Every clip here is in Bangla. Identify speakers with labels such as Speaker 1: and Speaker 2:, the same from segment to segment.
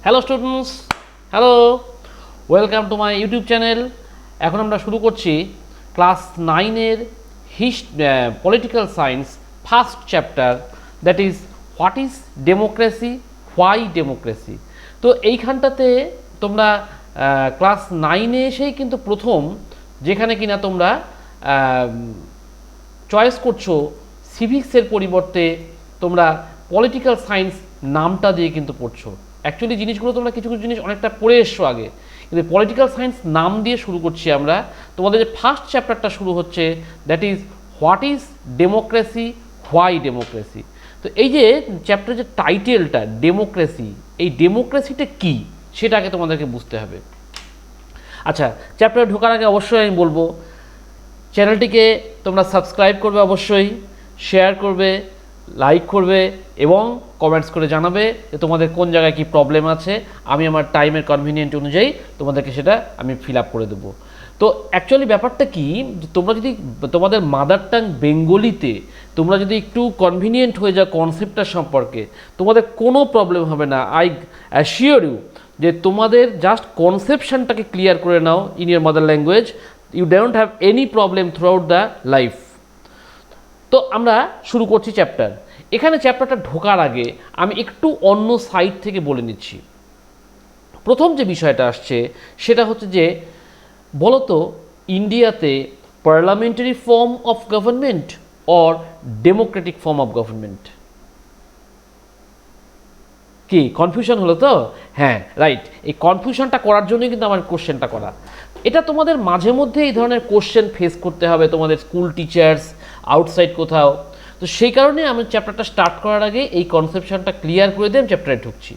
Speaker 1: Hello students, hello, welcome to my YouTube channel. এখন আমরা শুরু করছি ক্লাস 9-এর political science first chapter, that is what is democracy, why democracy. তো এইখানটাতে তোমরা ক্লাস 9-এ এসেই কিন্তু প্রথম যেখানে কিনা তোমরা চয়েস করছো সিভিক্সের পরিবর্তে তোমরা পলিটিক্যাল সায়েন্স নামটা দিয়ে কিন্তু পড়ছো। অ্যাকচুয়ালি জিনিসগুলো তোমরা কিছু কিছু জিনিস অনেকটা পড়ে এসছো আগে, কিন্তু পলিটিক্যাল সায়েন্স নাম দিয়ে শুরু করছি আমরা। তোমাদের যে ফার্স্ট চ্যাপ্টারটা শুরু হচ্ছে, that is what is democracy, why democracy. তো এই যে চ্যাপ্টার যে টাইটেলটা ডেমোক্রেসি, এই ডেমোক্রেসিটা কী সেটাকে তোমাদেরকে বুঝতে হবে। আচ্ছা, চ্যাপ্টারে ঢোকার আগে অবশ্যই আমি বলবো চ্যানেলটিকে তোমরা সাবস্ক্রাইব করবে, অবশ্যই শেয়ার করবে, লাইক করবে এবং কমেন্টস করে জানাবে যে তোমাদের কোন জায়গায় কি প্রবলেম আছে। আমি আমার টাইমের কনভিনিয়েন্ট অনুযায়ী তোমাদেরকে সেটা আমি ফিল আপ করে দেবো। তো অ্যাকচুয়ালি ব্যাপারটা কি, তোমরা যদি তোমাদের মাদার টাং বেঙ্গলিতে তোমরা যদি একটু কনভিনিয়েন্ট হয়ে যাও কনসেপ্টটা সম্পর্কে, তোমাদের কোনো প্রবলেম হবে না। আই অ্যাসিওর ইউ যে তোমাদের জাস্ট কনসেপশনটাকে ক্লিয়ার করে নাও in your mother language, you don't have any problem throughout the life. তো আমরা শুরু করছি চ্যাপ্টার। এখানে চ্যাপ্টারটা ঢোকার আগে আমি একটু অন্য সাইড থেকে বলে নিচ্ছি। প্রথম যে বিষয়টা আসছে সেটা হচ্ছে যে বলতো ইন্ডিয়াতে parliamentary form of government or Democratic form of government, কি কনফিউশন হলো তো? হ্যাঁ, রাইট। এই কনফিউশনটা করার জন্যই কিন্তু আমার কোশ্চেনটা করা। এটা তোমাদের মাঝে মধ্যে এই ধরনের কোশ্চেন ফেস করতে হবে, তোমাদের স্কুল টিচার্স, আউটসাইড কোথাও। তো সেই কারণে আমি চ্যাপ্টারটা স্টার্ট করার আগে এই কনসেপশনটা ক্লিয়ার করে দিয়ে আমি চ্যাপ্টারে ঢুকছি।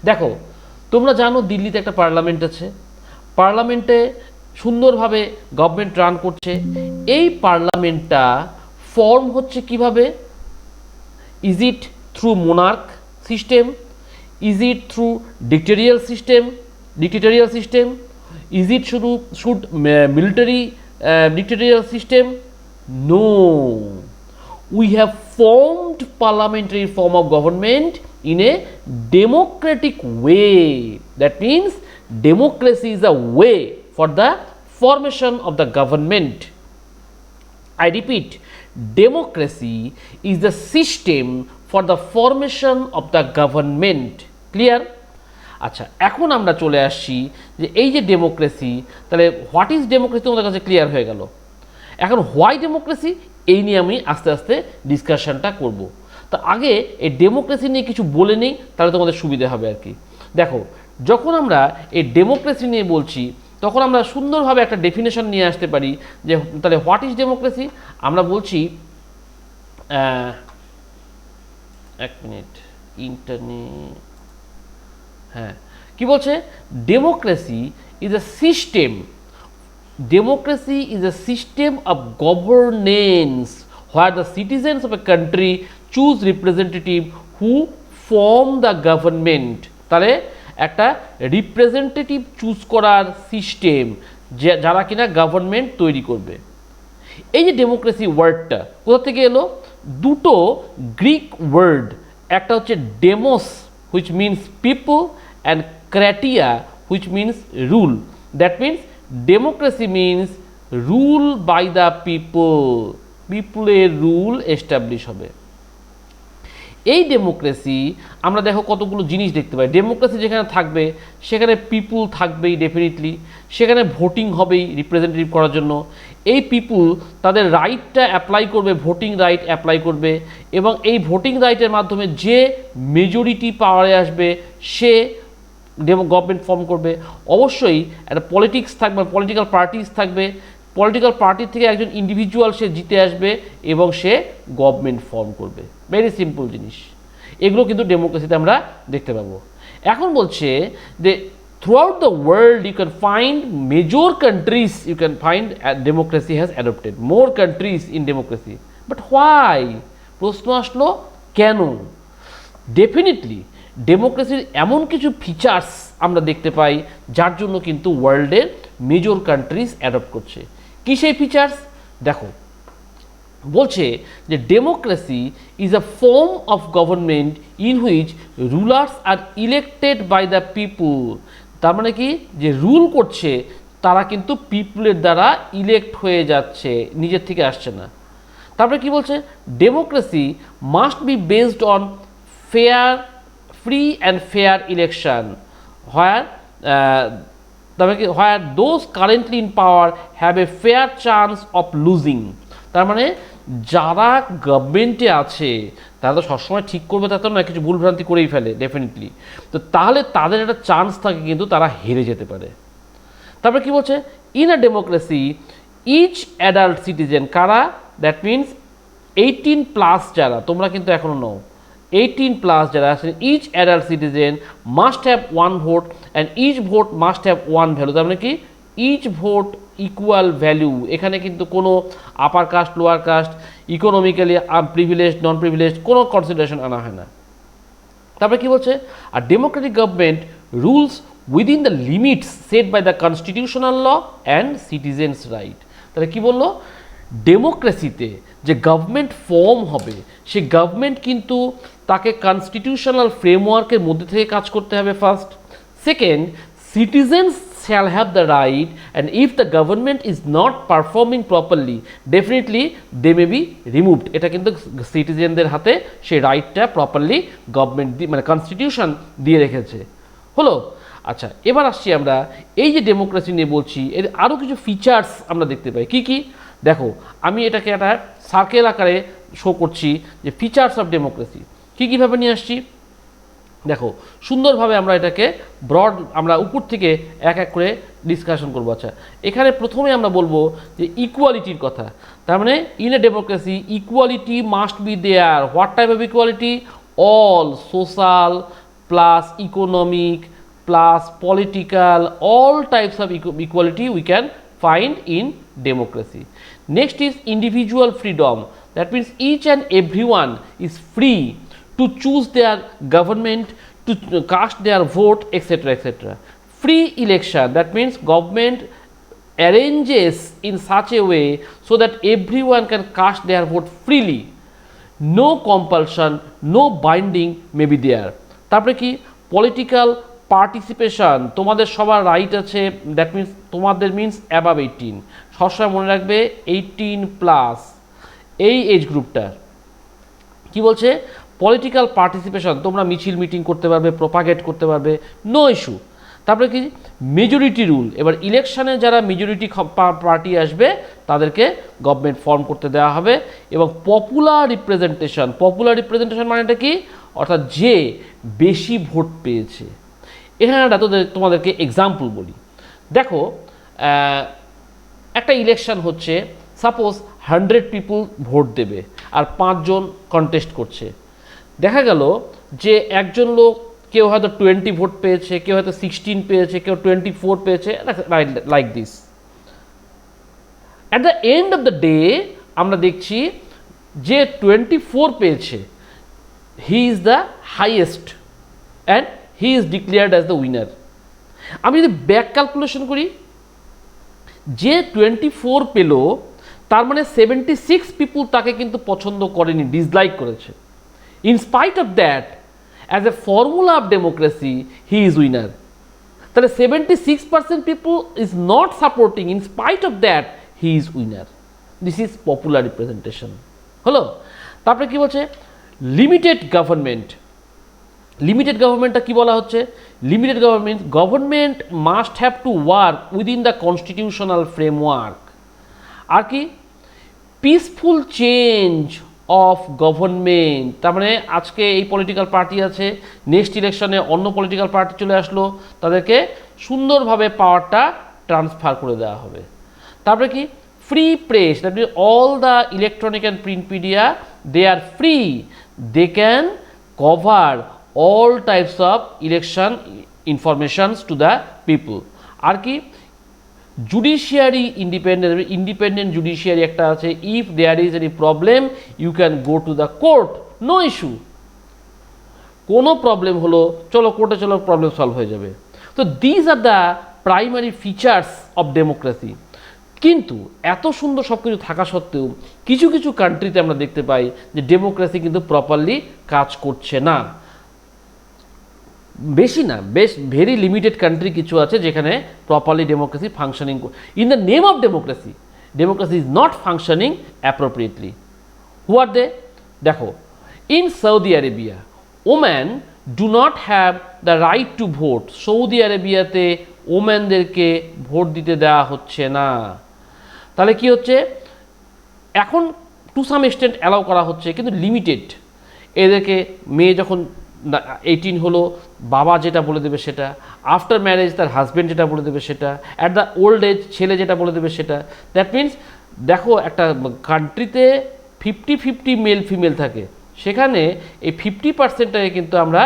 Speaker 1: দেখো, তোমরা জানো দিল্লিতে একটা পার্লামেন্ট আছে, পার্লামেন্টে সুন্দরভাবে গভর্নমেন্ট রান করছে। এই পার্লামেন্টটা ফর্ম হচ্ছে কিভাবে? Is it through Monarch system? Is it through dictatorial system? Is it should military dictatorial system? No. We have formed parliamentary form of government in a democratic way. That means democracy is a way for the formation of the government. I repeat, democracy is the system for the formation of the government. Clear? আচ্ছা, এখন আমরা চলে আসছি যে এই যে ডেমোক্রেসি, তাহলে হোয়াট ইজ ডেমোক্রেসি তোমাদের কাছে ক্লিয়ার হয়ে গেল। এখন হোয়াই ডেমোক্রেসি, এই নিয়ে আমি আস্তে আস্তে ডিসকাশনটা করব। তো আগে এই ডেমোক্রেসি নিয়ে কিছু বলে নিই, তাহলে তোমাদের সুবিধা হবে আর কি। দেখো, যখন আমরা এই ডেমোক্রেসি নিয়ে বলছি তখন আমরা সুন্দরভাবে একটা ডেফিনেশন নিয়ে আসতে পারি যে তাহলে হোয়াট ইজ ডেমোক্রেসি। আমরা বলছি, এক মিনিট, ইন্টারনেট, হ্যাঁ, কি বলছে? Democracy is a system, democracy is a system of governance where the citizens of a country choose representative who form the government. তাহলে একটা রিপ্রেজেন্টেটিভ চুজ করার সিস্টেম, যারা কিনা গভর্নমেন্ট তৈরি করবে। এই যে ডেমোক্রেসি ওয়ার্ডটা কোথা থেকে এলো? দুটো গ্রিক ওয়ার্ড, একটা হচ্ছে demos which means people and kratia which means rule. That means democracy means rule by the people, পিপলের রুল এস্টাবলিশ হবে। এই ডেমোক্রেসি আমরা দেখো কতগুলো জিনিস দেখতে পাই। ডেমোক্রেসি যেখানে থাকবে সেখানে পিপুল থাকবেই ডেফিনেটলি, সেখানে ভোটিং হবেই রিপ্রেজেন্টেটিভ করার জন্য। এই পিপুল তাদের রাইটটা অ্যাপ্লাই করবে, ভোটিং রাইট অ্যাপ্লাই করবে, এবং এই ভোটিং রাইটের মাধ্যমে যে মেজরিটি পাওয়ারে আসবে সে গভর্নমেন্ট ফর্ম করবে। অবশ্যই একটা পলিটিক্স থাকবে, পলিটিক্যাল পার্টিস থাকবে, পলিটিক্যাল পার্টি থেকে একজন ইন্ডিভিজুয়াল সে জিতে আসবে এবং সে গভর্নমেন্ট ফর্ম করবে। ভেরি সিম্পল জিনিস, এগুলো কিন্তু ডেমোক্রেসিতে আমরা দেখতে পাবো। এখন বলছে যে throughout the world you can find major countries, you can find democracy has adopted more countries in democracy, but why? প্রশ্ন আসলো কেন? ডেফিনেটলি ডেমোক্রেসির এমন কিছু ফিচার্স আমরা দেখতে পাই যার জন্য কিন্তু ওয়ার্ল্ডের মেজর কান্ট্রিজ অ্যাডপ্ট করছে। কী সেই ফিচার্স? দেখো, বলছে যে democracy is a form of government in which rulers are elected by the people. তার মানে কি, যে রুল করছে তারা কিন্তু পিপুলের দ্বারা ইলেক্ট হয়ে যাচ্ছে, নিজের থেকে আসছে না। তারপরে কি বলছে, democracy must be based on fair, free and fair election, where তারপরে কি, where those currently in power have a fair chance of losing. তার মানে যারা গভর্নমেন্টে আছে তারা তো সবসময় ঠিক করবে তা তো না, কিছু ভুলভ্রান্তি করেই ফেলে ডেফিনেটলি, তো তাহলে তাদের একটা চান্স থাকে কিন্তু তারা হেরে যেতে পারে। তারপরে কি বলছে, in a democracy each adult citizen, কারা, দ্যাট মিনস 18+ যারা, তোমরা কিন্তু এখনও নও, 18+ যারা আছেন, each adult citizen must have one vote and each vote must have one value. তার মানে কি, ইচ ভোট ইকুয়াল ভ্যালু, এখানে কিন্তু কোনো upper caste lower caste, economically privilege non privilege কোনো কনসিডারেশন আনা হয় না। তারপরে কি বলছে, আর democratic government rules within the limits set by the constitutional law and citizens right. তাহলে কি বললো, ডেমোক্রেসিতে যে গভর্নমেন্ট ফর্ম হবে সে গভর্নমেন্ট কিন্তু তাকে কনস্টিটিউশনাল ফ্রেমওয়ার্কের মধ্যে থেকে কাজ করতে হবে first. Second, citizens shall have the right, and if the government is not performing properly definitely they may be removed। এটা কিন্তু সিটিজেনদের হাতে সেই রাইটটা প্রপারলি গভর্নমেন্ট মানে কনস্টিটিউশন দিয়ে রেখেছে। হলো, আচ্ছা এবার আসছি আমরা এই যে ডেমোক্রেসি নিয়ে বলছি, এর আরও কিছু ফিচার্স আমরা দেখতে পাই। কি কি দেখো, আমি এটাকে একটা সার্কেল আকারে শো করছি যে ফিচার্স অফ ডেমোক্রেসি কী কীভাবে নিয়ে আসছি। দেখো সুন্দরভাবে আমরা এটাকে ব্রড আমরা উপর থেকে এক এক করে ডিসকাশন করবো। আচ্ছা এখানে প্রথমে আমরা বলবো যে ইকুয়ালিটির কথা। তার মানে in a democracy equality must be there. What type of equality, all social plus economic plus political, all types of equality we can find in democracy. Next is individual freedom. That means each and everyone is free to choose their government, to cast their vote, etc. etc. Free election. That means government arranges in such a way so that everyone can cast their vote freely. No compulsion, no binding may be there. তারপরে কি, পলিটিক্যাল পার্টিসিপেশন, তোমাদের সবার রাইট আছে, দ্যাট মিনস তোমাদের মিনস অ্যাবাভ 18, সবসময় মনে রাখবে 18+, এই এজ গ্রুপটার। কি বলছে, পলিটিক্যাল পার্টিসিপেশন, তোমরা মিছিল মিটিং করতে পারবে, প্রপাগেট করতে পারবে, নো ইস্যু। তারপরে কি, মেজরিটি রুল, এবার ইলেকশনে যারা মেজরিটি পার্টি আসবে তাদেরকে গভর্নমেন্ট ফর্ম করতে দেওয়া হবে। এবং পপুলার রিপ্রেজেন্টেশন, পপুলার রিপ্রেজেন্টেশন মানেটা কি, অর্থাৎ যে বেশি ভোট পেয়েছে। এখানে তোমাদেরকে এক্সাম্পল বলি। দেখো একটা ইলেকশন হচ্ছে, সাপোজ 100 পিপুল ভোট দেবে আর 5 জন কন্টেস্ট করছে। দেখা গেল যে একজন লোক, কেউ হয়তো 20 ভোট পেয়েছে, কেউ হয়তো 16 পেয়েছে, কেউ 24 পেয়েছে, like this. At the end of the day আমরা দেখছি যে 24 পেয়েছে, he is the highest and he is declared as the winner. আমি যদি ব্যাক ক্যালকুলেশন করি, যে 24 পেল তার মানে 76 পিপুল তাকে কিন্তু পছন্দ করেনি, ডিসলাইক করেছে। In spite of that, as a formula of democracy he is winner. তাহলে 76% পিপুল is not supporting, in spite of that he is winner. This is popular representation. হলো, তারপরে কি বলছে, লিমিটেড গভর্নমেন্ট। লিমিটেড গভর্নমেন্টটা কি বলা হচ্ছে, limited government must have to work within the constitutional framework. আর কি, পিসফুল চেঞ্জ অফ গভর্নমেন্ট। তার মানে আজকে এই পলিটিক্যাল পার্টি আছে, নেক্সট ইলেকশনে অন্য পলিটিক্যাল পার্টি চলে আসলো, তাদেরকে সুন্দরভাবে পাওয়ারটা ট্রান্সফার করে দেওয়া হবে। তারপরে কি, free press, that means all the electronic and print media they are free, they can cover all types of election informations to the people. আর কি, জুডিশিয়ারি ইন্ডিপেন্ডেন্ট জুডিশিয়ারি একটা আছে, if there is any problem you can go to the court, no issue. কোনো প্রবলেম হলো চলো কোর্টে চলো, প্রবলেম সলভ হয়ে যাবে। তো these are the primary features of democracy. কিন্তু এত সুন্দর সব কিছু থাকা সত্ত্বেও কিছু কিছু কান্ট্রিতে আমরা দেখতে পাই যে ডেমোক্রেসি কিন্তু প্রপারলি কাজ করছে না। বেশি না, বেশ ভেরি লিমিটেড কান্ট্রি কিছু আছে যেখানে properly democracy functioning, in the name of democracy, democracy is not functioning appropriately. Who are they? দেখো, in Saudi Arabia woman do not have the right to vote. Saudi আরেবিয়াতে ওম্যানদেরকে ভোট দিতে দেওয়া হচ্ছে না। তাহলে কি হচ্ছে, এখন টু সাম এক্সটেন্ট অ্যালাউ করা হচ্ছে কিন্তু লিমিটেড। এদেরকে মেয়ে যখন 18 হলো, বাবা যেটা বলে দেবে সেটা, আফটার ম্যারেজ তার হাজব্যান্ড যেটা বলে দেবে সেটা, অ্যাট দ্য ওল্ড এজ ছেলে যেটা বলে দেবে সেটা। দ্যাট মিনস দেখো, একটা কান্ট্রিতে 50-50 মেল ফিমেল থাকে, সেখানে এই 50%টাকে কিন্তু আমরা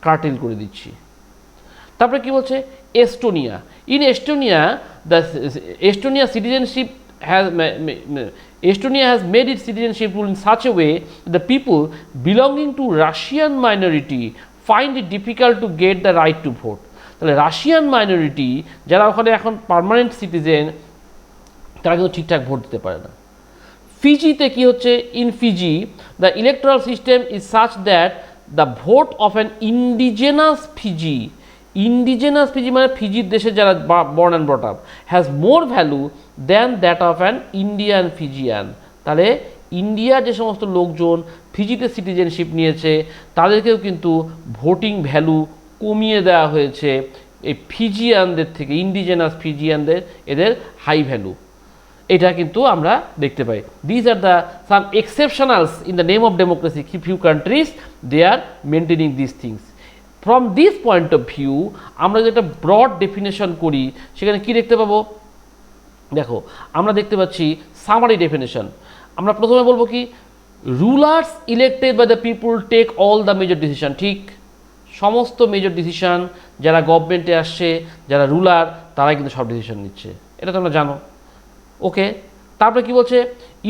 Speaker 1: কার্টেল করে দিচ্ছি। তারপরে কি বলছে, Estonia, in Estonia the Estonia citizenship Estonia has made its citizenship rule in such a way that the people belonging to Russian minority find it difficult to get the right to vote. তাহলে রাশিয়ান মাইনরিটি যারা ওখানে এখন পার্মানেন্ট সিটিজেন, তারা কিন্তু ঠিকঠাক ভোট দিতে পারে না। ফিজিতে কি হচ্ছে, in Fiji the electoral system is such that the vote of an indigenous Fiji, indigenous Fiji মানে ফিজির দেশে যারা born and brought up, has more value than that of an Indian Friesian. তাহলে ইন্ডিয়ার যে সমস্ত লোকজন ফিজিতে সিটিজেনশিপ নিয়েছে তাদেরকেও কিন্তু ভোটিং ভ্যালু কমিয়ে দেওয়া হয়েছে এই ফিজিয়ানদের থেকে, ইন্ডিজেনাস ফিজিয়ানদের এদের হাই ভ্যালু, এটা কিন্তু আমরা দেখতে পাই। These are the some exceptionals in the name of democracy, few countries they are maintaining this things. From this point of view আমরা যদি একটা ব্রড ডেফিনেশন করি সেখানে কি দেখতে পাবো, দেখো আমরা দেখতে পাচ্ছি সামারি ডেফিনেশন। আমরা প্রথমে বলবো কি, rulers elected by the people take all the major decision. ঠিক, সমস্ত মেজর ডিসিশন যারা গভর্নমেন্টে আসছে, যারা রুলার, তারাই কিন্তু সব ডিসিশন নিচ্ছে, এটা তোমরা জানো। ওকে, তারপরে কি বলছে,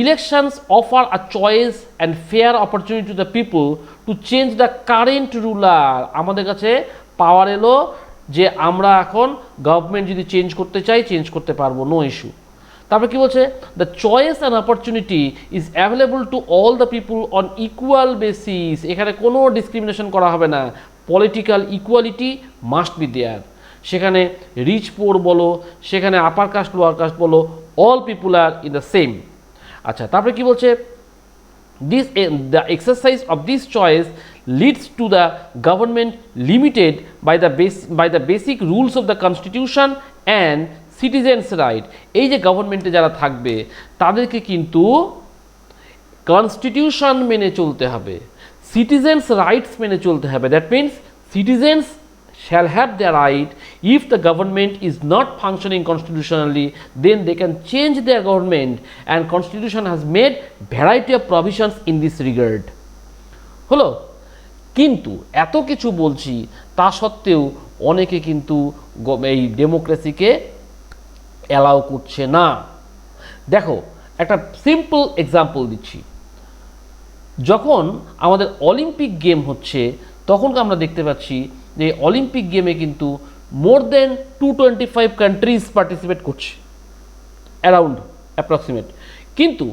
Speaker 1: elections offer a choice and fair opportunity to the people to change the current ruler. আমাদের কাছে পাওয়ার এলো যে আমরা এখন গভর্নমেন্ট যদি চেঞ্জ করতে চাই চেঞ্জ করতে পারবো, নো ইস্যু। তারপরে কি বলছে, the choice and opportunity is available to all the people on equal basis. এখানে কোনো ডিসক্রিমিনেশন করা হবে না, political equality must be there. সেখানে রিচ পোর বলো, সেখানে আপার কাস্ট লোয়ার কাস্ট বলো, all people are in the same. আচ্ছা, তারপরে কি বলছে, this the exercise of this choice leads to the government limited by the basic rules of the constitution and citizens right. এই যে গভর্নমেন্টে যারা থাকবে তাদেরকে কিন্তু কনস্টিটিউশন মেনে চলতে হবে, সিটিজেন্স রাইটস মেনে চলতে হবে। That means citizens shall have their right. If the government is not functioning constitutionally, then they can change their government, and constitution has made variety of provisions in this regard. হলো, কিন্তু এত কিছু বলছি তা সত্ত্বেও অনেকে কিন্তু এই ডেমোক্রেসিকে অ্যালাউ করছে না। দেখো, একটা সিম্পল এক্সাম্পল দিচ্ছি। যখন আমাদের অলিম্পিক গেম হচ্ছে তখন আমরা দেখতে পাচ্ছি যে অলিম্পিক গেমে কিন্তু মোর দেন 225 কান্ট্রিজ পার্টিসিপেট করছে, অ্যারাউন্ড অ্যাপ্রক্সিমেট, কিন্তু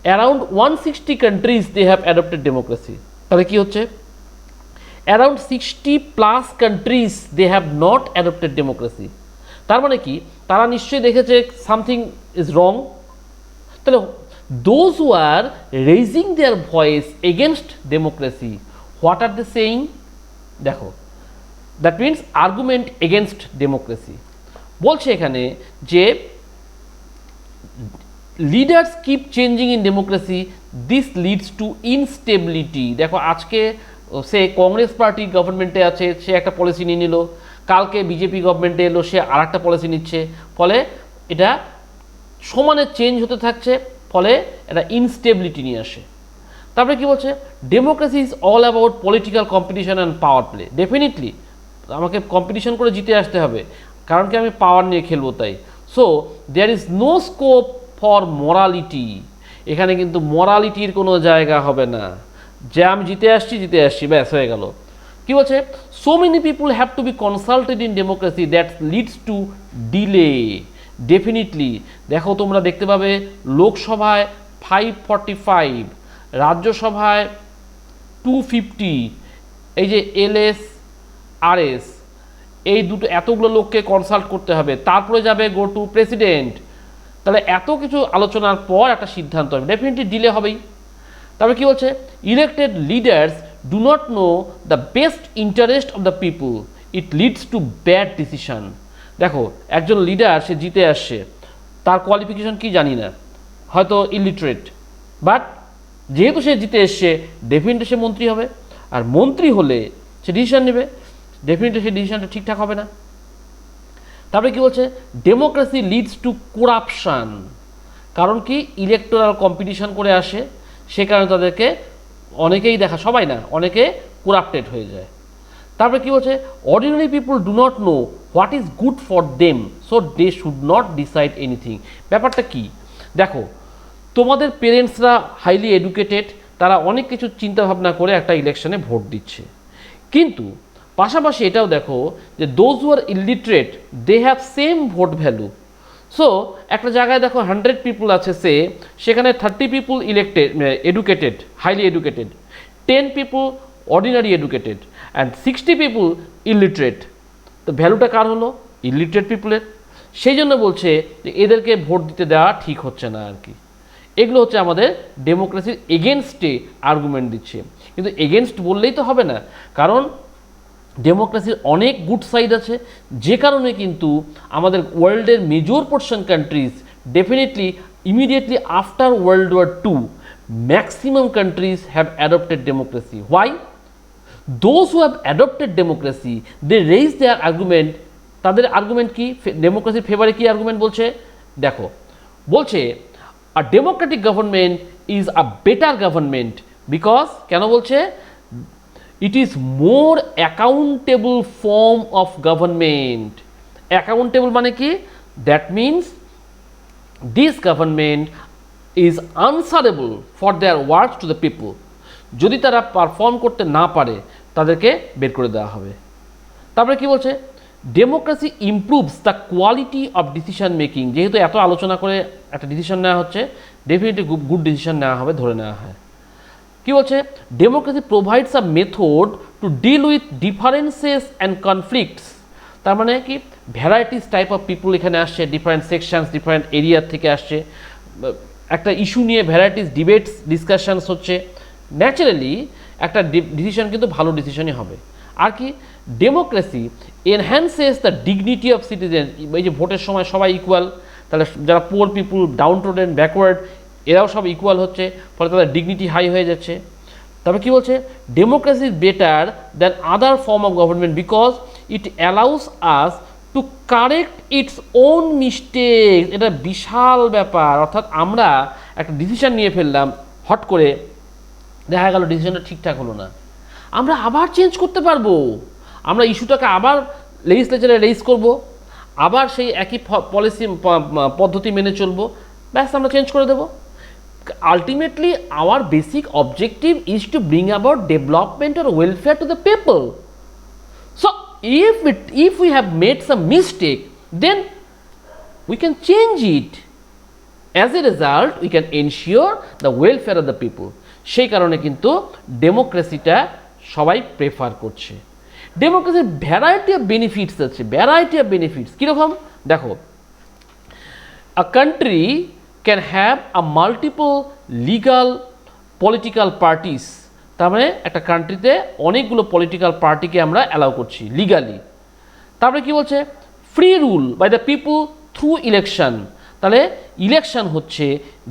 Speaker 1: around 160 countries they have adopted democracy. তাহলে কি হচ্ছে, around 60+ countries they have not adopted democracy. তার মানে কি, তারা নিশ্চয়ই দেখেছে সামথিং ইজ রং। তাহলে those who are raising their voice against democracy, what are they saying? দেখো, that means argument against democracy. বলছে এখানে যে leaders keep changing in democracy, this leads to instability. দেখো, আজকে সে কংগ্রেস পার্টি গভর্নমেন্টে আছে, সে একটা পলিসি নিয়ে নিল, কালকে বিজেপি গভর্নমেন্টে এলো, সে আর একটা পলিসি নিচ্ছে, ফলে এটা সমানে চেঞ্জ হতে থাকছে, ফলে এটা ইনস্টেবিলিটি নিয়ে আসে। তারপরে কি বলছে, democracy is all about political competition and power play. Definitely আমাকে কম্পিটিশন করে জিতে আসতে হবে, কারণ কি আমি পাওয়ার নিয়ে খেলবো তাই। So there is no scope for morality. এখানে কিন্তু মোরালিটির কোনো জায়গা হবে না, যে আমি জিতে আসছি ব্যাস হয়ে গেল। কি বলছে, so many people have to be consulted in democracy that leads to delay. Definitely দেখো, তোমরা দেখতে পাবে লোকসভায় 545, রাজ্যসভায় 250, এই যে LS RS, এই দুটো এতগুলো লোককে কনসাল্ট করতে হবে, তারপরে যাবে গো টু প্রেসিডেন্ট। তাহলে এত কিছু আলোচনার পর একটা সিদ্ধান্ত হবে, ডেফিনেটলি ডিলে হবেই। তারপরে কী বলছে, elected leaders do not know the best interest of the people, it leads to bad decision. দেখো, একজন লিডার সে জিতে আসছে, তার কোয়ালিফিকেশন কি জানি না, হয়তো ইলিটারেট, বাট যেহেতু সে জিতে এসছে ডেফিনেটলি সে মন্ত্রী হবে, আর মন্ত্রী হলে সে ডিসিশন নেবে, ডেফিনেটলি সেই ডিসিশনটা ঠিকঠাক হবে না। তারপরে কি বলছে, ডেমোক্রেসি লিডস টু করাপশান, কারণ কি ইলেকটোরাল কম্পিটিশন করে আসে, সে কারণে তাদেরকে অনেকেই দেখা, সবাই না, অনেকে করাপ্টেড হয়ে যায়। তারপরে কি বলছে, ordinary people do not know what is good for them, so they should not decide anything. ব্যাপারটা কি, দেখো তোমাদের পেরেন্টসরা হাইলি এডুকেটেড, তারা অনেক কিছু চিন্তাভাবনা করে একটা ইলেকশনে ভোট দিচ্ছে, কিন্তু পাশাপাশি এটাও দেখো যে those who are illiterate they have same vote value. So একটা জায়গায় দেখো 100 পিপুল আছে, সেখানে 30 people elected educated, highly educated, 10 people ordinary educated and 60 people illiterate. তো ভ্যালুটা কার হলো? ইলিটারেট পিপুলের। সেই জন্য বলছে যে এদেরকে ভোট দিতে দেওয়া ঠিক হচ্ছে না আর কি। এগুলো হচ্ছে আমাদের ডেমোক্রেসির এগেনস্টে আর্গুমেন্ট দিচ্ছে, কিন্তু এগেনস্ট বললেই তো হবে না, কারণ ডেমোক্রেসির অনেক গুড সাইড আছে, যে কারণে কিন্তু আমাদের ওয়ার্ল্ডের major portion countries definitely immediately after world war II maximum countries have adopted democracy. Why? Those who have adopted democracy they raise their argument. তাদের আর্গুমেন্ট কি? ডেমোক্রেসির ফেভারে কি আর্গুমেন্ট বলছে? দেখো, বলছে a democratic government is a better government because, কেন বলছে? It is more accountable form of government. Accountable মানে কি? That means this government is answerable for their work to the people. যদি তারা পারফর্ম করতে না পারে তাদেরকে বের করে দেওয়া হবে। তারপরে কি বলছে? Democracy improves the quality of decision making. যেহেতু এত আলোচনা করে একটা ডিসিশন নেওয়া হচ্ছে, ডেফিনেটলি গুড ডিসিশন নেওয়া হবে, ধরে নেওয়া হয়। কি বলছে? Democracy provides a method to deal with differences and conflicts. তার মানে কি, ভ্যারাইটিস টাইপ অফ পিপুল এখানে আসছে, ডিফারেন্ট সেকশনস, ডিফারেন্ট এরিয়ার থেকে আসছে, একটা ইস্যু নিয়ে ভ্যারাইটিস ডিবেটস ডিসকাশনস হচ্ছে। ন্যাচারালি একটা ডিসিশন কিন্তু ভালো ডিসিশনই হবে। আর কি, democracy enhances the dignity of citizen. এই যে ভোটের সময় সবাই ইকুয়াল, তাহলে যারা পুয়ার পিপুল, ডাউন টোডেন, ব্যাকওয়ার্ড, এরাও সব ইকুয়াল হচ্ছে, ফলে তাদের ডিগনিটি হাই হয়ে যাচ্ছে। তবে কি বলছে? Democracy is better than other form of government because it allows us to correct its own mistake. এটা বিশাল ব্যাপার। অর্থাৎ আমরা একটা ডিসিশন নিয়ে ফেললাম, হট করে দেখা গেল ডিসিশনটা ঠিকঠাক হলো না, আমরা আবার চেঞ্জ করতে পারবো। আমরা ইস্যুটাকে আবার লেজিসলেচারে রেইজ করব, আবার সেই একই পলিসি পদ্ধতি মেনে চলবো, ব্যাস আমরা চেঞ্জ করে দেবো। Ultimately, our basic objective is to bring about development or welfare to the people. So, if we have made some mistake, then we can change it. As a result, we can ensure the welfare of the people. সেই কারণে কিন্তু ডেমোক্রেসিটা সবাই প্রেফার করছে। ডেমোক্রেসির ভ্যারাইটি অফ বেনিফিটস আছে, ভ্যারাইটি অফ বেনিফিটস। কীরকম? দেখো, a country can have a multiple legal political parties। তার মানে একটা কান্ট্রিতে অনেকগুলো পলিটিক্যাল পার্টিকে আমরা অ্যালাউ করছি লিগালি। তারপরে কি বলছে? Free rule by the people through election. তাহলে ইলেকশন হচ্ছে,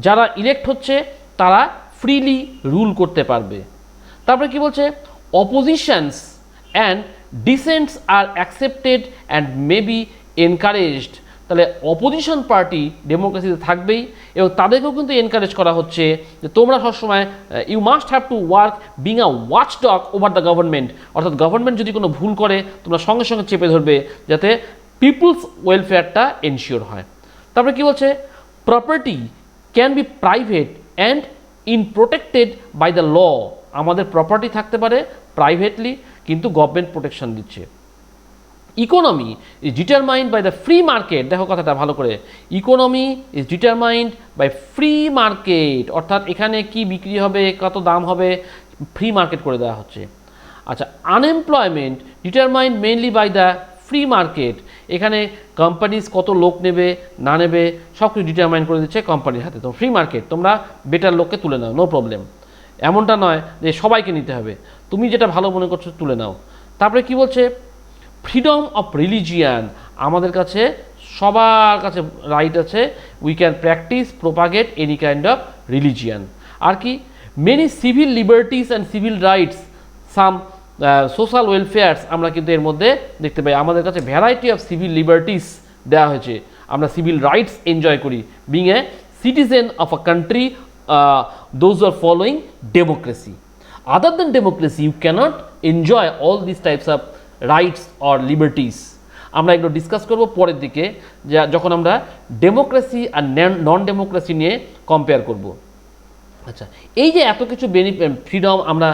Speaker 1: যারা ইলেক্ট হচ্ছে তারা ফ্রিলি রুল করতে পারবে। তারপরে কি বলছে? Oppositions and dissents are accepted and may be encouraged. তাহলে অপোজিশন পার্টি ডেমোক্রেসিতে থাকবেই, এবং তাদেরকেও কিন্তু এনকারেজ করা হচ্ছে যে তোমরা সবসময় you must have to work being a watchdog over the government. অর্থাৎ গভর্নমেন্ট যদি কোনো ভুল করে তোমরা সঙ্গে সঙ্গে চেপে ধরবে, যাতে পিপুলস ওয়েলফেয়ারটা এনশিওর হয়। তারপরে কি বলছে? Property can be private and in protected by the law. আমাদের প্রপার্টি থাকতে পারে প্রাইভেটলি, কিন্তু গভর্নমেন্ট প্রোটেকশন দিচ্ছে। Economy is determined by the free market, দেখো কথাটা ভালো করে, economy is determined by free market, অর্থাৎ এখানে কি বিক্রি হবে, কত দাম হবে, ফ্রি মার্কেট করে দেওয়া হচ্ছে। আচ্ছা, unemployment determined mainly by the free market, এখানে কোম্পানিজ কত লোক নেবে না নেবে সব কিছু ডিটারমাইন করে দিচ্ছে কোম্পানির হাতে। তো ফ্রি মার্কেট, তোমরা বেটার লোককে তুলে নাও, নো প্রবলেম, এমনটা নয় যে সবাইকে নিতে হবে, তুমি যেটা ভালো মনে করছো তুলে নাও। তারপরে কি বলছে, ফ্রিডম অফ রিলিজিয়ান, আমাদের কাছে সবার কাছে রাইট আছে, we can practice propagate any kind of religion. আর কি, many civil liberties and civil rights, some social welfares, আমরা কিন্তু এর মধ্যে দেখতে পাই আমাদের কাছে ভ্যারাইটি অফ সিভিল লিবার্টিস দেওয়া হয়েছে, আমরা সিভিল রাইটস এনজয় করি being a citizen of a country, those are following democracy. Other than democracy you can't enjoy all this types of rights or liberties. আমরা এগুলো ডিসকাস করব পরের দিকে, যখন আমরা ডেমোক্রেসি আর নন ডেমোক্রেসি নিয়ে কম্পেয়ার করব। আচ্ছা, এই যে এত কিছু ফ্রিডম, আমরা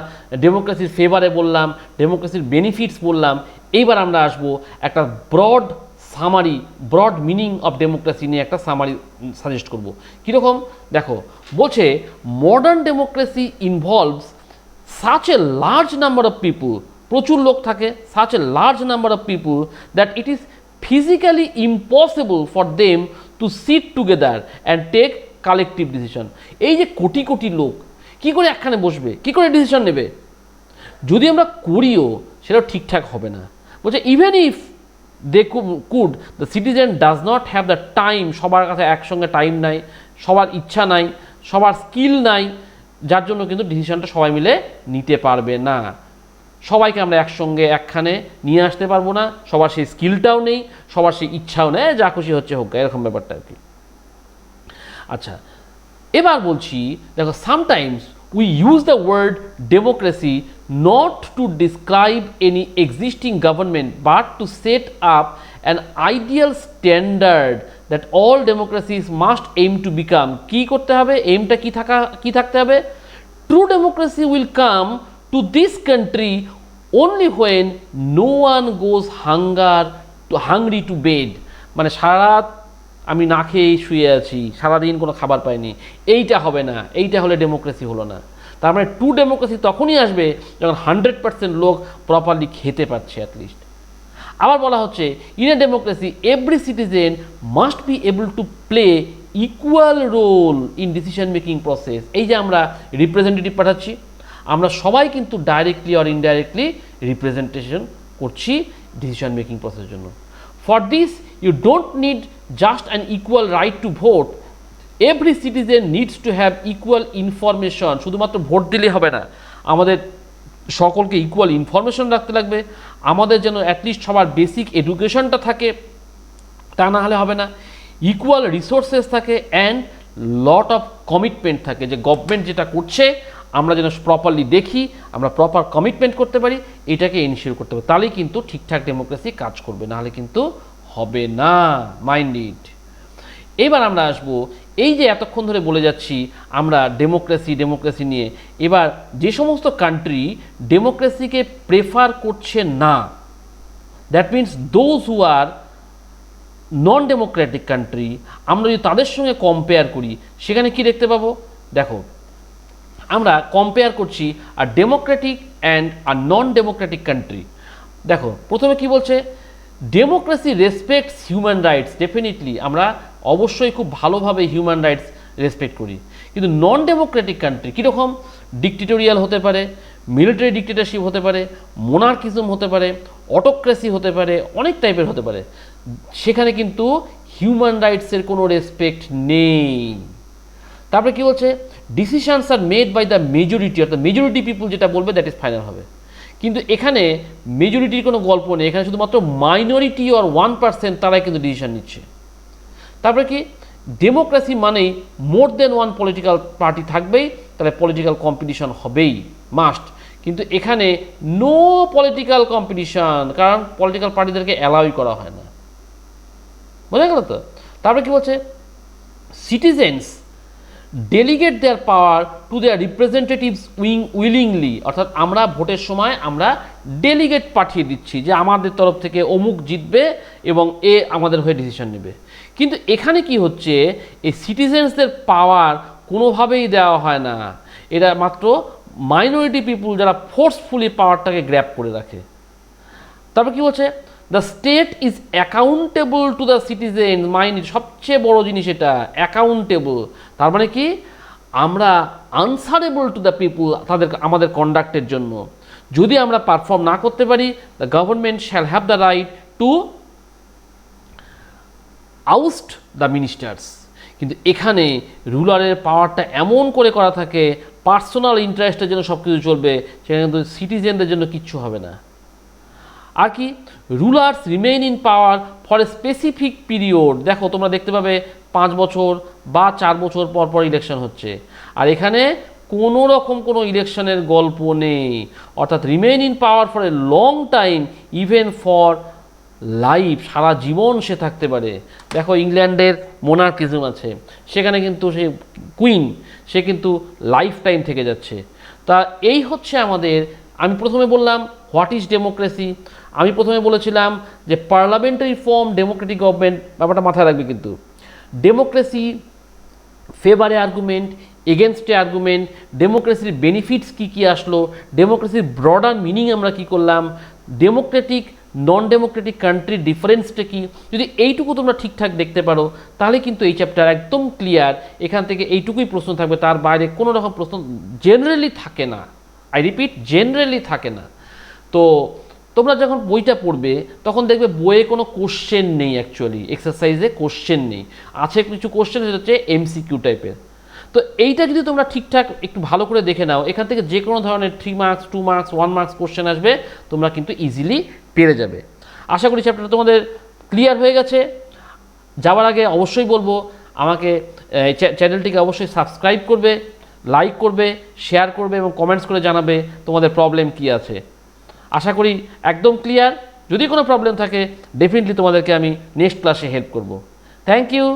Speaker 1: ডেমোক্রেসির ফেভারে বললাম, ডেমোক্রেসির বেনিফিটস বললাম, এইবার আমরা আসবো একটা broad summary, broad meaning of democracy নিয়ে একটা সামারি সাজেস্ট করব। কীরকম দেখো, বলছে modern democracy involves such a large number of people, প্রচুর লোক থাকে, such a large number of people that it is physically impossible for them to sit together and take collective decision. এই যে কোটি কোটি লোক কী করে একখানে বসবে, কী করে ডিসিশন নেবে, যদি আমরা করিও সেটাও ঠিকঠাক হবে না। বলছে even if they could, the citizen does not have the time, সবার কাছে একসঙ্গে টাইম নাই, সবার ইচ্ছা নাই, সবার স্কিল নাই, যার জন্য কিন্তু ডিসিশনটা সবাই মিলে নিতে পারবে না। সবাইকে আমরা একসঙ্গে একখানে নিয়ে আসতে পারবো না, সবার সেই স্কিলটাও নেই, সবার সেই ইচ্ছাও নেই, যা খুশি হচ্ছে হোক, এরকম ব্যাপারটা আর কি। আচ্ছা, এবার বলছি দেখো, sometimes we use the word democracy not to describe any existing government but to set up an ideal standard that all democracies must aim to become. কী করতে হবে, এইমটা কী থাকতে হবে, true democracy will come to this country only when no one goes hungry to bed, মানে সারা আমি না খেয়েই শুয়ে আছি, সারাদিন কোনো খাবার পাইনি, এইটা হবে না, এইটা হলে ডেমোক্রেসি হলো না। তার মানে ট্রু ডেমোক্রেসি তখনই আসবে যখন 100% লোক প্রপারলি খেতে পারছে অ্যাটলিস্ট। আবার বলা হচ্ছে in a democracy every citizen must be able to play equal role in decision making process. এই যে আমরা রিপ্রেজেন্টেটিভ পাঠাচ্ছি, আমরা সবাই কিন্তু ডাইরেক্টলি অর ইনডাইরেক্টলি রিপ্রেজেন্টেশন করছি ডিসিশন মেকিং প্রসেসের জন্য। For this you don't need just an equal right to vote, every citizen needs to have equal information, শুধুমাত্র ভোট দিলে হবে না, আমাদের সকলকে ইকুয়াল ইনফরমেশন রাখতে লাগবে, আমাদের যেন অ্যাটলিস্ট সবার বেসিক এডুকেশনটা থাকে, তা না হলে হবে না, ইকুয়াল রিসোর্সেস থাকে অ্যান্ড লট অফ কমিটমেন্ট থাকে, যে গভর্নমেন্ট যেটা করছে আমরা যেন প্রপারলি দেখি, আমরা প্রপার কমিটমেন্ট করতে পারি, এটাকে এনশিওর করতে পারি, তাহলেই কিন্তু ঠিকঠাক ডেমোক্রেসি কাজ করবে, নাহলে কিন্তু হবে না, মাইন্ড ইট। এবার আমরা আসবো, এই যে এতক্ষণ ধরে বলে যাচ্ছি আমরা ডেমোক্রেসি নিয়ে, এবার যে সমস্ত কান্ট্রি ডেমোক্রেসিকে প্রেফার করছে না, that means those who are non democratic country, আমরা যদি তাদের সঙ্গে কম্পেয়ার করি সেখানে কি দেখতে পাবো, দেখো আমরা কম্পেয়ার করছি আর ডেমোক্রেটিক অ্যান্ড আর নন ডেমোক্রেটিক কান্ট্রি। দেখো প্রথমে কি বলছে, democracy respects human rights, definitely আমরা অবশ্যই খুব ভালোভাবে হিউম্যান রাইটস রেসপেক্ট করি, কিন্তু নন ডেমোক্রেটিক কান্ট্রি কীরকম, ডিক্টেটোরিয়াল হতে পারে, মিলিটারি ডিক্টেটরশিপ হতে পারে, মোনার্কিজম হতে পারে, অটোক্রেসি হতে পারে, অনেক টাইপের হতে পারে, সেখানে কিন্তু হিউম্যান রাইটসের কোনো রেসপেক্ট নেই। তারপরে কি বলছে, decisions are made by the majority, অর্থাৎ মেজরিটি পিপুল যেটা বলবে দ্যাট ইজ ফাইনাল হবে, কিন্তু এখানে মেজরিটির কোনো গল্প নেই, এখানে শুধুমাত্র মাইনরিটি আর 1% তারাই কিন্তু ডিসিশন নিচ্ছে। তারপরে কি, ডেমোক্রেসি মানেই more than one political party থাকবেই, তাহলে পলিটিক্যাল কম্পিটিশন হবেই মাস্ট, কিন্তু এখানে নো পলিটিক্যাল কম্পিটিশন, কারণ পলিটিক্যাল পার্টিদেরকে অ্যালাউই করা হয় না, বোঝা গেল তো। তারপরে কি বলছে, citizens delegate their power to their representatives willingly, অর্থাৎ আমরা ভোটের সময় আমরা ডেলিগেট পাঠিয়ে দিচ্ছি যে আমাদের তরফ থেকে অমুক জিতবে এবং এ আমাদের হয়ে ডিসিশন নেবে। কিন্তু এখানে কি হচ্ছে, এই সিটিজেন্সদের পাওয়ার কোনোভাবেই দেওয়া হয় না, এরা মাত্র মাইনরিটি পিপুল যারা ফোর্সফুলি পাওয়ারটাকে গ্র্যাব করে রাখে। তারপর কি বলছে, the state is accountable to the citizen mind, সবচেয়ে বড় জিনিস এটা, অ্যাকাউন্টেবল। তার মানে কি, আমরা আনসারেবল টু দ্য পিপুল, আমাদের কন্ডাক্টের জন্য। যদি আমরা পারফর্ম না করতে পারি, the government shall have the right to oust the ministers. কিন্তু এখানে রুলারের পাওয়ারটা এমন করে করা থাকে, পার্সোনাল ইন্টারেস্টের জন্য সব কিছু চলবে, সেখানে কিন্তু সিটিজেনদের জন্য কিচ্ছু হবে না। আর কি, rulers remain in power for a specific period. দেখো তোমরা দেখতে পাবে 5 বছর বা 4 বছর পর পর ইলেকশন হচ্ছে, আর এখানে কোনো রকম কোনো ইলেকশনের গল্প নেই। অর্থাৎ remain in power for a long time, even for life, সারা জীবন সে থাকতে পারে। দেখো ইংল্যান্ডের মোনার্কিজম আছে, সেখানে কিন্তু সে কুইন, সে কিন্তু লাইফ টাইম থেকে যাচ্ছে। তা এই হচ্ছে আমাদের, আমি প্রথমে বললাম হোয়াট ইজ ডেমোক্রেসি, আমি প্রথমে বলেছিলাম যে পার্লামেন্টারি ফর্ম ডেমোক্রেটিক গভর্নমেন্ট, ব্যাপারটা মাথায় রাখবে কিন্তু। ডেমোক্রেসি ফেভারে আর্গুমেন্ট, এগেনস্টে আর্গুমেন্ট, ডেমোক্রেসির বেনিফিটস কী কী আসলো, ডেমোক্রেসির ব্রডার মিনিং আমরা কী করলাম, ডেমোক্রেটিক নন ডেমোক্রেটিক কান্ট্রির ডিফারেন্সটা কী। যদি এইটুকু তোমরা ঠিকঠাক দেখতে পারো, তাহলে কিন্তু এই চ্যাপ্টার একদম ক্লিয়ার। এখান থেকে এইটুকুই প্রশ্ন থাকবে, তার বাইরে কোনো রকম প্রশ্ন জেনারেলি থাকে না। আই রিপিট, জেনারেলি থাকে না। তো তোমরা যখন বইটা পড়বে তখন দেখবে বইয়ে কোনো কোশ্চেন নেই, অ্যাকচুয়ালি এক্সারসাইজে কোশ্চেন নেই, আছে কিছু কোশ্চেন, সেটা হচ্ছে এমসিকিউ টাইপের। তো এইটা যদি তোমরা ঠিকঠাক একটু ভালো করে দেখে নাও, এখান থেকে যে কোনো ধরনের 3 মার্কস 2 মার্কস 1 মার্কস কোশ্চেন আসবে, তোমরা কিন্তু ইজিলি পেরে যাবে। আশা করি চ্যাপ্টারটা তোমাদের ক্লিয়ার হয়ে গেছে। যাওয়ার আগে অবশ্যই বলবো, আমাকে চ্যানেলটিকে অবশ্যই সাবস্ক্রাইব করবে, লাইক করবে, শেয়ার করবে এবং কমেন্টস করে জানাবে তোমাদের প্রবলেম কী আছে। আশা করি একদম ক্লিয়ার। যদি কোনো প্রবলেম থাকে ডেফিনেটলি তোমাদেরকে আমি নেক্সট ক্লাসে হেল্প করব। Thank you.